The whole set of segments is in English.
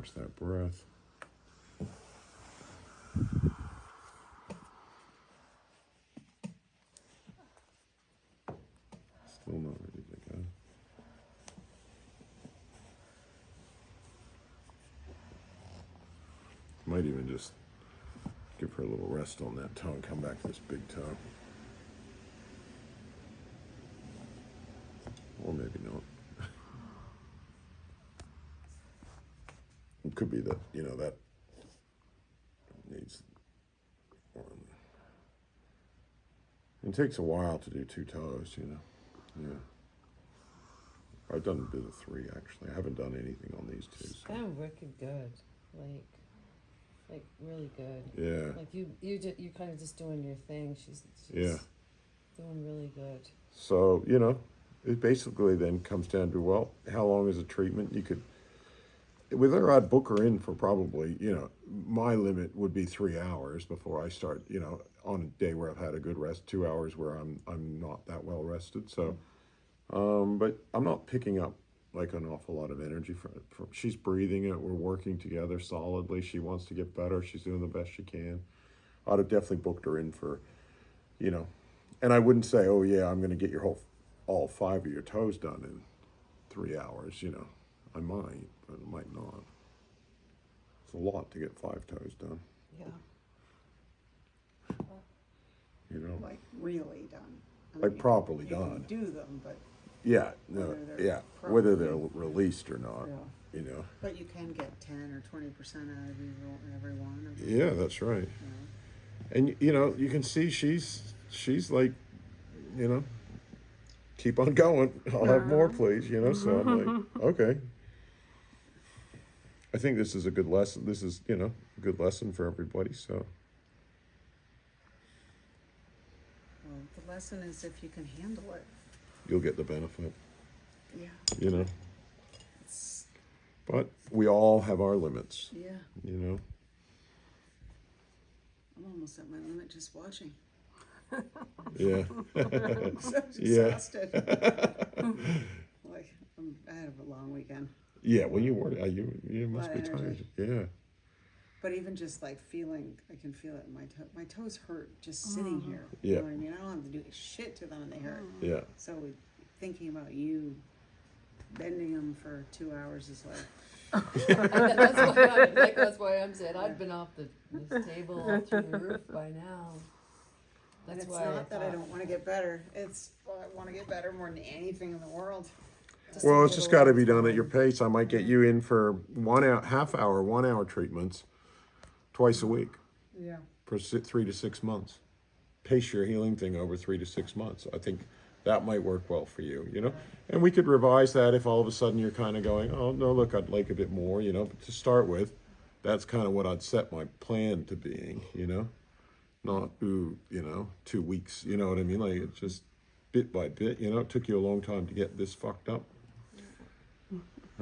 watch that breath. Still not ready to go. Might even just give her a little rest on that toe and come back to this big toe. Or maybe not. It could be that, you know, that needs one. It takes a while to do 2 toes, you know. Yeah. I've done a bit of 3 actually. I haven't done anything on these 2. So. Kind of wicked good, like really good. Yeah. Like you're kind of just doing your thing. She's yeah. doing really good. So, you know, it basically then comes down to, well, how long is a treatment? You could, with her, I'd book her in for probably, you know, my limit would be 3 hours before I start, you know, on a day where I've had a good rest, 2 hours where I'm not that well rested. So, but I'm not picking up like an awful lot of energy from she's breathing it. We're working together solidly. She wants to get better. She's doing the best she can. I'd have definitely booked her in for, you know, and I wouldn't say, oh yeah, I'm going to get your all 5 of your toes done in 3 hours. You know, I might, but I might not. It's a lot to get 5 toes done. Yeah. You know, like really done. I like mean, properly you done. can do them, but Yeah, no, whether they're released or not, yeah. you know. But you can get 10 or 20% out of every one. Or Yeah, that's right. you know. And you know, you can see she's like, you know, keep on going. I'll have more, please. You know, so I'm like, okay. I think this is a good lesson. This is, you know, a good lesson for everybody. So. Well, the lesson is if you can handle it. You'll get the benefit. Yeah. You know. It's, but we all have our limits. yeah. You know. I'm almost at my limit just watching. Yeah. I'm so exhausted. Like I had a long weekend. Yeah. Well, you were. You must be tired. Yeah. But even just like feeling, I can feel it in my toe. My toes hurt just sitting here. Yeah. You know what I mean? I don't have to do shit to them and they hurt. Yeah. So thinking about you bending them for 2 hours is like. that's why I'm saying I'd been off this table all through the roof by now. That's It's why not that I don't want to get better. It's I want to get better more than anything in the world. Well, it's just got to be done at your pace. I might get you in for 1 hour, half-hour, 1 hour treatments twice a week Yeah. for 3 to 6 months. Pace your healing thing over 3 to 6 months. I think that might work well for you, you know? And we could revise that if all of a sudden you're kind of going, oh, no, look, I'd like a bit more, you know? But to start with, that's kind of what I'd set my plan to being, you know? Not, you know, 2 weeks, you know what I mean? Like, it's just bit by bit, you know? It took you a long time to get this fucked up.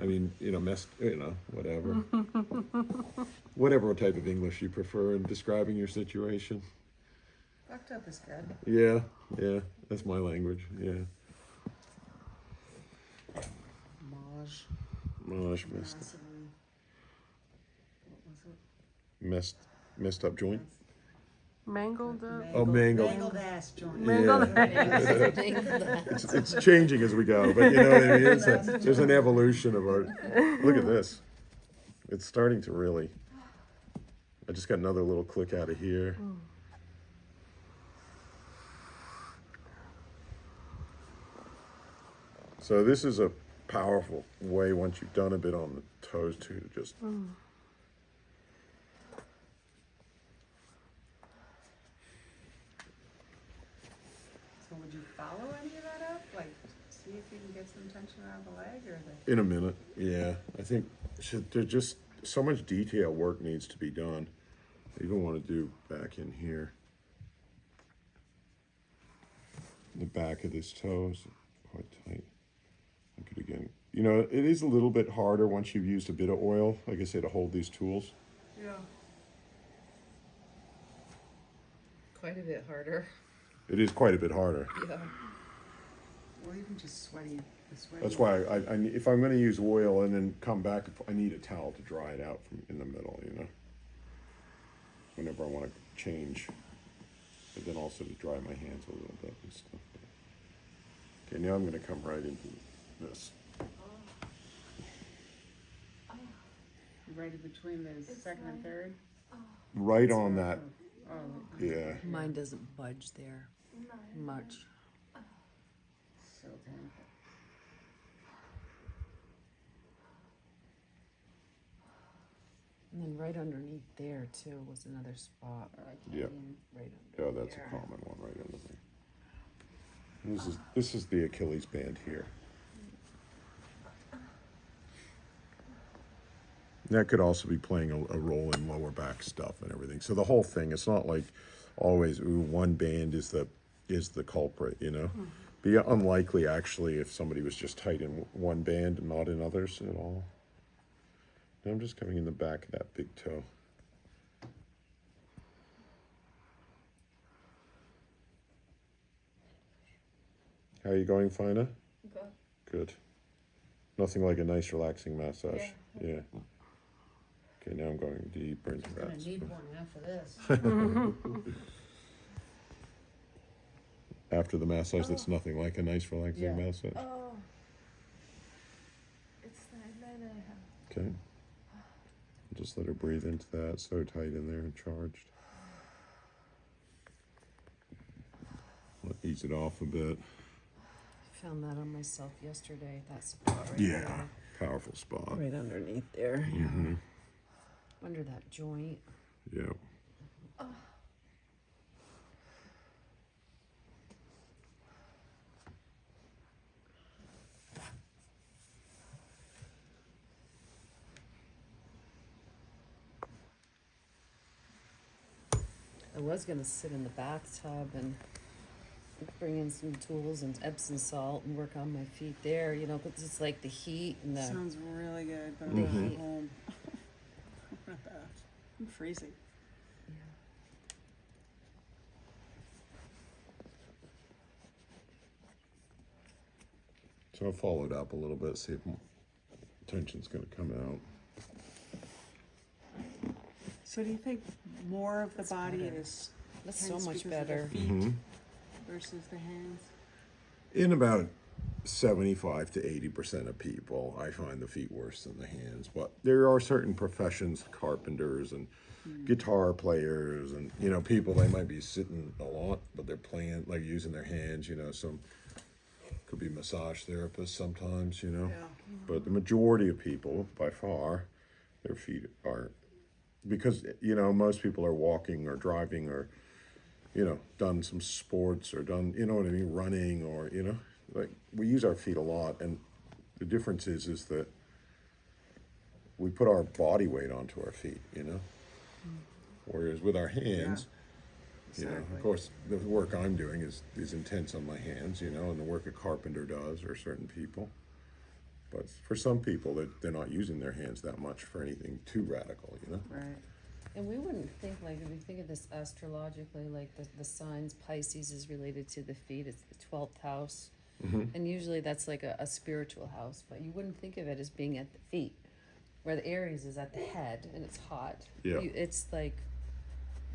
I mean, you know, whatever. Whatever type of English you prefer in describing your situation. Fucked up is good. Yeah, that's my language, yeah. Maj, messed up joint. Mangled up. Oh, mangled. Mangled ass joint. Yeah. It's changing as we go, but you know what I mean? There's an evolution of our, look at this. It's starting to really, I just got another little click out of here. So this is a powerful way, once you've done a bit on the toes too, to just So would you follow any of that up? Like, see if you can get some tension out of the leg or the... in a minute. Yeah, I think there's just so much detail work needs to be done. I even want to do back in here. The back of this toe is quite tight. I could again, you know, it is a little bit harder once you've used a bit of oil, like I say, to hold these tools. Yeah. Quite a bit harder. It is quite a bit harder. Yeah. Or even just sweaty That's why if I'm going to use oil and then come back, I need a towel to dry it out from in the middle, you know. Whenever I want to change, but then also to dry my hands a little bit and stuff. Okay, now I'm going to come right into this. Right in between the second and third? Right on that, Oh, yeah. Mine doesn't budge there much. so painful. And then right underneath there too was another spot. Or like Yeah. hanging. Right Yeah, under that's a there. common one right under there. This is the Achilles band here. That could also be playing a role in lower back stuff and everything. So the whole thing, it's not like always one band is the culprit, you know. Be unlikely actually if somebody was just tight in one band and not in others at all. Now I'm just coming in the back of that big toe. How are you going, Faina? Good. Good. Nothing like a nice relaxing massage. Yeah. Okay, now I'm going deeper into I'm that. gonna need one after this. After the massage, that's nothing like a nice relaxing Yeah. massage. Oh. It's 9.5. Okay. Just let her breathe into that. So tight in there and charged. Ease it off a bit. Found that on myself yesterday. That spot right Yeah. there. Powerful spot. Right underneath there. Mm-hmm. Under that joint. Yeah. I was gonna sit in the bathtub and bring in some tools and Epsom salt and work on my feet there, you know, because it's like the heat and the. Sounds really good, but I'm Mhm. not home. Not bad. I'm freezing. So I followed up a little bit, see if tension's going to come out. So do you think more of the That's body better. is That's so tense much because of the better. feet Mhm. versus the hands? In about 75 to 80% of people, I find the feet worse than the hands. But there are certain professions, carpenters and guitar players, and you know, people they might be sitting a lot, but they're playing like using their hands. You know, some could be massage therapists sometimes. You know, Yeah. but the majority of people, by far, their feet are because you know most people are walking or driving or you know done some sports or done you know what I mean running or you know like we use our feet a lot and the difference is that we put our body weight onto our feet you know whereas with our hands you know Exactly. of course the work I'm doing is intense on my hands you know and the work a carpenter does or certain people but for some people they're not using their hands that much for anything too radical you know. Right. And we wouldn't think like if we think of this astrologically, like the signs Pisces is related to the feet. It's the 12th house, and usually that's like a spiritual house. But you wouldn't think of it as being at the feet, where the Aries is at the head and it's hot. Yeah. It's like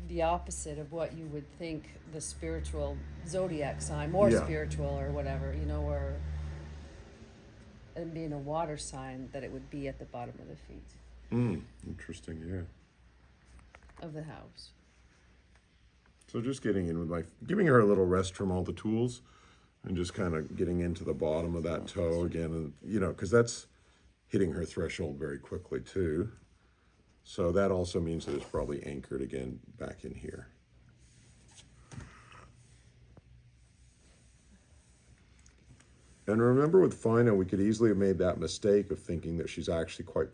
the opposite of what you would think the spiritual zodiac sign, more Yeah. spiritual or whatever, you know, or and being a water sign that it would be at the bottom of the feet Interesting, yeah. of the house. So just getting in with giving her a little rest from all the tools and just kind of getting into the bottom of that toe again. And, you know, because that's hitting her threshold very quickly too. So that also means that it's probably anchored again back in here. And remember with Faina, we could easily have made that mistake of thinking that she's actually quite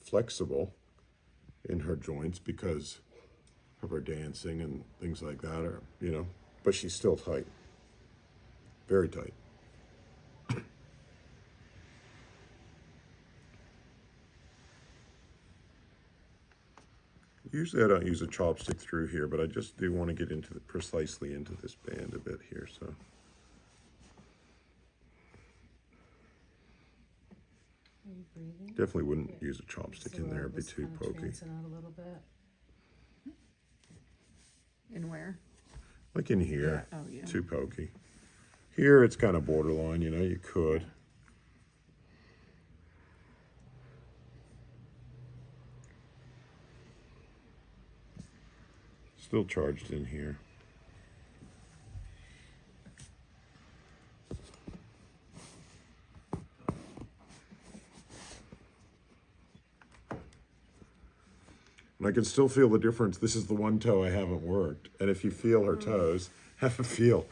flexible in her joints because of her dancing and things like that, or you know, but she's still tight, very tight. Usually I don't use a chopstick through here, but I just do want to get into precisely into this band a bit here, so. Are you breathing? Definitely wouldn't use a chopstick So in there, it'd be elbows too kinda pokey. trancing out a little bit. In where? Like in here, Yeah. Oh, yeah. too pokey. Here it's kind of borderline, you know, you could. Still charged in here. And I can still feel the difference. This is the one toe I haven't worked. And if you feel her toes, have a feel.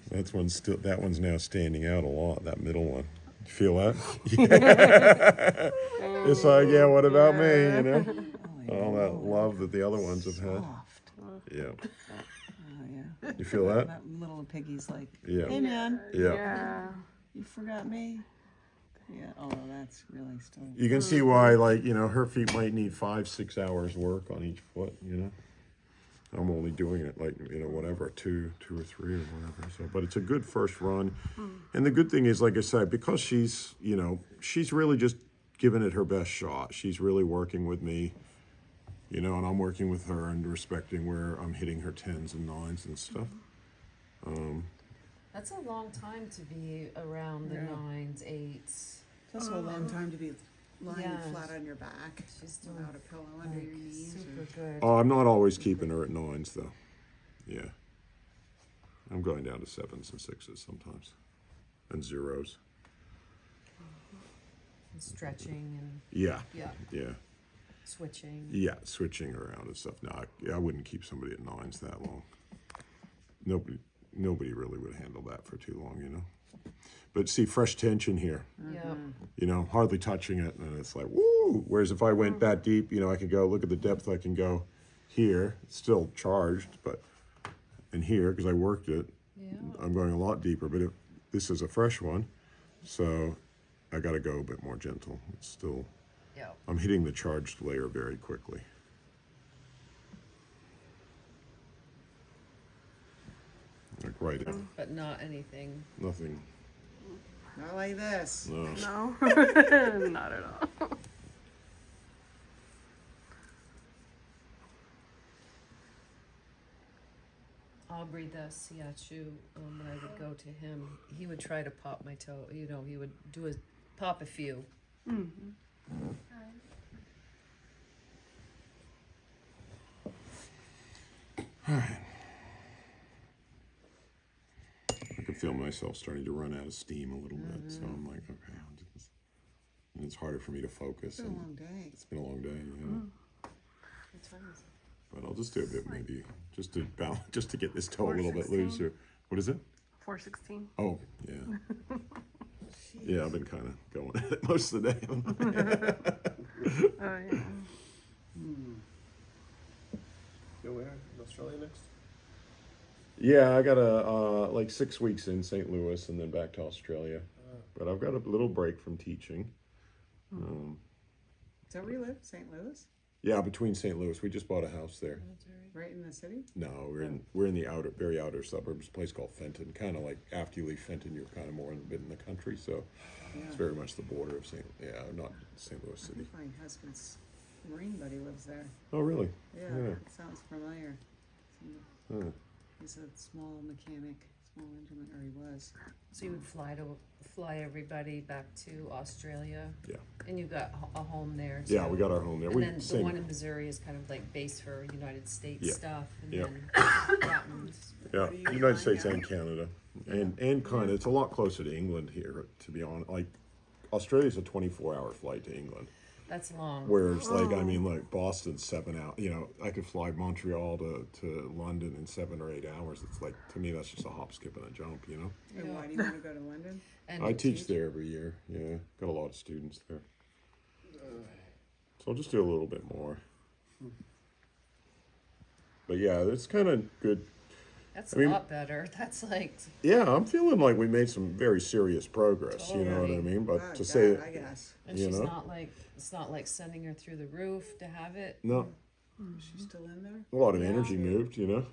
That one's now standing out a lot, that middle one. You feel that? Yeah. It's like, yeah, what about me, you know? All that love that the other ones have had. Soft. Yeah. Oh, yeah. You feel that? That little piggy's like, Yeah. hey, man, Yeah. you forgot me? Yeah, oh, that's really still. You can see why, like, you know, her feet might need 5-6 hours work on each foot, you know? I'm only doing it like, you know, whatever, two or three or whatever. So, but it's a good first run. And the good thing is, like I said, because she's, you know, she's really just giving it her best shot. She's really working with me, you know, and I'm working with her and respecting where I'm hitting her 10s and 9s and stuff. That's a long time to be around the Yeah. 9s, 8s. It's also a long time to be lying Yeah. flat on your back She's doing without a pillow under like your knees. super good. Oh, I'm not always keeping her at 9s, though. Yeah. I'm going down to 7s and 6s sometimes. And 0s. And stretching and Yeah. yeah, Yeah. switching. Yeah, switching around and stuff. No, I wouldn't keep somebody at 9s that long. Nobody really would handle that for too long, you know. But see, fresh tension here, Yeah. you know, hardly touching it, and it's like, woo! Whereas if I went that deep, you know, I could go, look at the depth I can go here, it's still charged, but, and here, because I worked it, Yeah. I'm going a lot deeper, but this is a fresh one, so I got to go a bit more gentle. It's still, Yeah. I'm hitting the charged layer very quickly. Like right in. But not anything. Nothing. Not like this. No. No, not at all. Aubrey, the Siachu, when I would go to him, he would try to pop my toe. You know, he would pop a few. I could feel myself starting to run out of steam a little bit, so I'm like, okay, and it's harder for me to focus. It's been a And long day. it's been a long day, yeah. What time is it? But I'll just do a bit, maybe, just to balance, just to get this toe a little bit 4:16. looser. What is it? 4:16. Oh, yeah. Yeah, I've been kind of going at it most of the day. Oh yeah. Go where? In Australia next? Yeah, I got like 6 weeks in St. Louis and then back to Australia. But I've got a little break from teaching. Is that where you live? St. Louis? Yeah, between St. Louis, we just bought a house there. Right in the city? No, we're in the very outer suburbs, a place called Fenton. Kind of like after you leave Fenton, you're kind of more in a bit in the country. So it's very much the border of not St. Louis City. My husband's Marine buddy lives there. Oh, really? Yeah, Yeah. it sounds familiar. Huh. He's a small mechanic, small engine, or he was. So you would fly everybody back to Australia, Yeah. and you got a home there. Yeah, too. we got our home there. And We then the same. one in Missouri is kind of like base for United States Yeah. stuff, and Yeah. then that one's Yeah, Are you United flying States out? and Canada, and kind of it's a lot closer to England here, to be honest. Like Australia's a 24-hour flight to England, that's long. whereas like I mean like Boston's 7 hours. You know, I could fly Montreal to London in 7 or 8 hours. It's like to me that's just a hop, skip, and a jump. You know, And Yeah. why do you want to go to London? And I you teach there every year. Yeah, got a lot of students there, so I'll just do a little bit more. But yeah, it's kind of good. That's I mean- a lot better. That's like Yeah, I'm feeling like we made some very serious progress. You know what I Totally. mean? But Oh, to God, say I guess. and You she's know? not like it's not like sending her through the roof to have it. no. She's still in there? A lot of Yeah. energy moved, you know.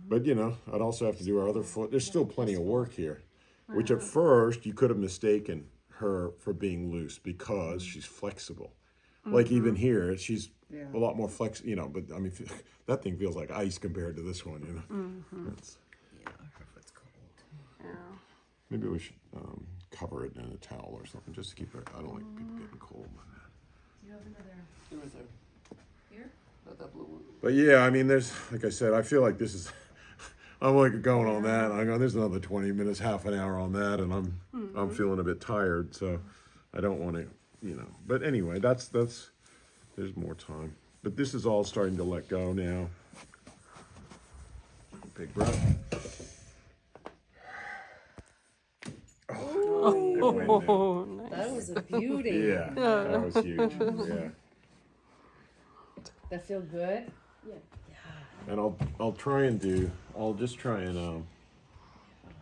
But you know, I'd also have to do our other foot. There's still plenty of work here, which at first you could have mistaken her for being loose because she's flexible. Like even here, she's Yeah. a lot more flex, you know, but I mean, that thing feels like ice compared to this one, you know. It's- If it's cold. Yeah. maybe we should cover it in a towel or something just to keep it. I don't like people getting cold. You have another It was there. here? Not that blue one. But yeah, I mean, there's, like I said, I feel like this is, I'm like going on that. I go, there's another 20 minutes, half an hour on that, and I'm feeling a bit tired, so I don't want to, you know. But anyway, that's there's more time. But this is all starting to let go now. Big breath. Oh, it went there. Oh, nice. That was a beauty. Yeah, that was huge. Yeah. That feel good? And I'll try and do, I'll just try and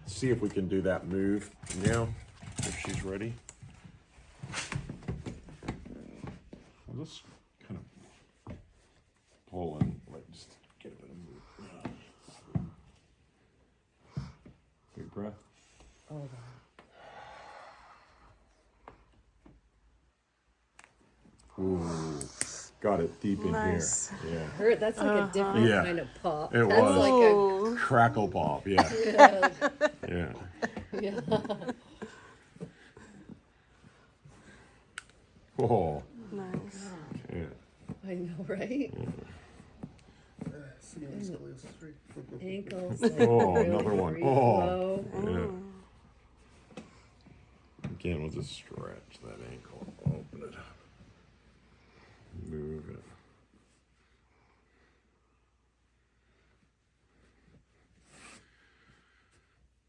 see if we can do that move now, if she's ready. I'll just kind of pull and like just get a bit of move. Big breath. Hold Ooh, got it deep in Nice. here. on. Hurt, that's like a different Yeah. kind of pop. It That's was. like Oh, Yeah. Crackle pop, yeah. a, Yeah. yeah. Oh, nice. yeah. I know, right? See you on Scoliosis 3. Ankles. Like Oh, really another one. free Oh. flow. Yeah. Again, we'll just stretch that ankle, open it up, move it.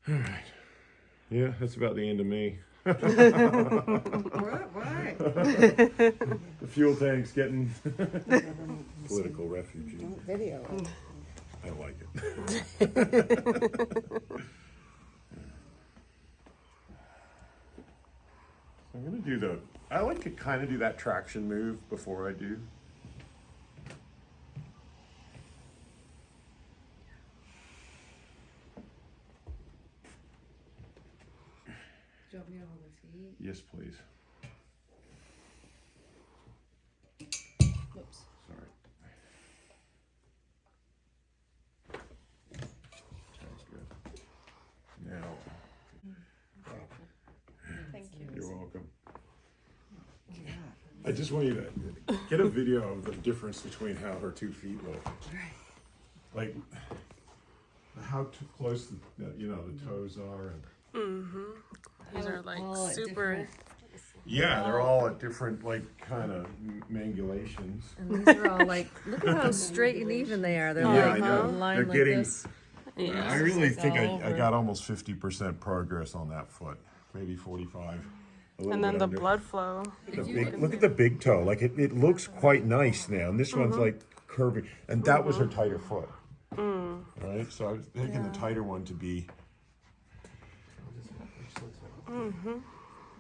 All right. Yeah, that's about the end of me. What? Why? The fuel tank's getting political refugee. Video. I like it. I'm gonna do I like to kind of do that traction move before I do. Do you want me to hold the feet? Yes, please. Whoops. Sorry. Sounds good. Now, Thank you. you're welcome. I just want you to get a video of the difference between how her 2 feet look. Like how close the toes are. And These are like all at super. different- yeah, they're all at different like kind of mangulations. And these are all like, look at how straight and even they are. They're Yeah, like I know. in line They're like getting- this. Yeah. I really It's think I over. got almost 50% progress on that foot, maybe 45. A little And then bit the under. blood flow. Look at the big toe. Like it looks quite nice now. And this one's like curving. And that was her tighter foot. Right? So I was thinking the tighter one to be.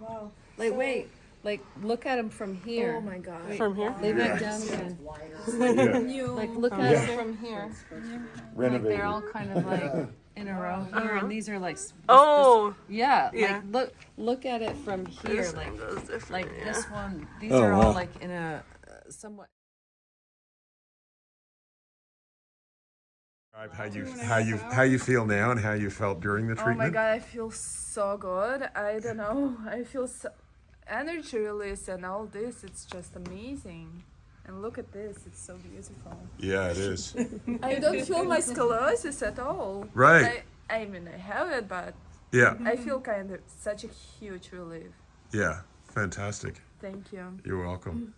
Wow. Like, wait, like, look at them from here. Oh my God. From here? Lay back down again. Yeah. Like, look at Yeah. them from here. Like, Renovated. they're all kind of like in a row here, and these are like. Oh, Yeah, Yeah. like look at it from here, this like one goes different. like yeah. this one. These Oh, are all wow. like in a somewhat. How you feel now and how you felt during the Oh my treatment? god, I feel so good. I don't know. I feel so energy release and all this. It's just amazing. And look at this. It's so beautiful. Yeah, it is. I don't feel my scoliosis at all. Right. I mean, I have it, but Yeah. I feel kind of such a huge relief. Yeah. Fantastic. Thank you. You're welcome.